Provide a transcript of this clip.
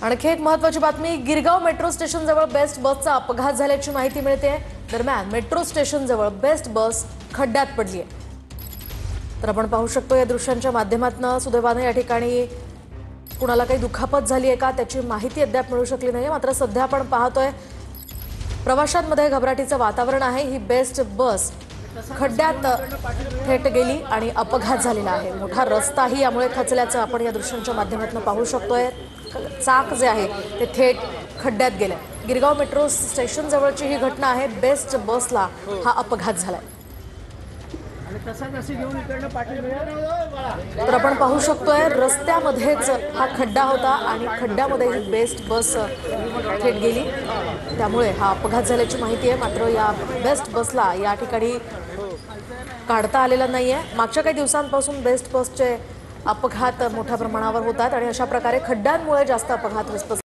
आणखी एक महत्त्वाची बातमी, गिरगाव मेट्रो स्टेशन जवळ बेस्ट बसचा अपघात झाल्याची माहिती मिळते। दरम्यान मेट्रो स्टेशन जवळ बेस्ट बस खड्ड्यात पडली आहे। तर आपण पाहू शकतो या दृश्यांच्या माध्यमातून सुदैवाने या ठिकाणी कुणाला काही दुखापत झाली आहे का त्याची माहिती अद्याप मिळू शकली नाही। मात्र सध्या आपण पाहतोय प्रवाशांमध्ये घबराटीचं वातावरण आहे। ही बेस्ट बस खड्ड्यात थेट गेली आणि अपघात झालेला आहे। मोठा रस्ताही यामुळे खचल्याचं आपण या दृश्यांच्या माध्यमातून पाहू शकतोय। चाक जे आहे ते थेट खड्ड्यात गेले। गिरगाव मेट्रो स्टेशन जवळची ही घटना आहे। बेस्ट बसला हा अपघात झालाय। तर आपण पाहू शकतोय रस्त्यामध्येच हा खड्डा होता आणि खड्ड्यामध्ये ही बेस्ट बस थेट गेली, त्यामुळे हा अपघात झाल्याची माहिती आहे। मात्र या बेस्ट बसला या ठिकाणी काढता आलेला नाहीये। मागच्या काही दिवसांपासून बेस्ट बसचे अपघात मोठ्या प्रमाणावर होतात आणि अशा प्रकारे खड्ड्यांमुळे जास्त अपघात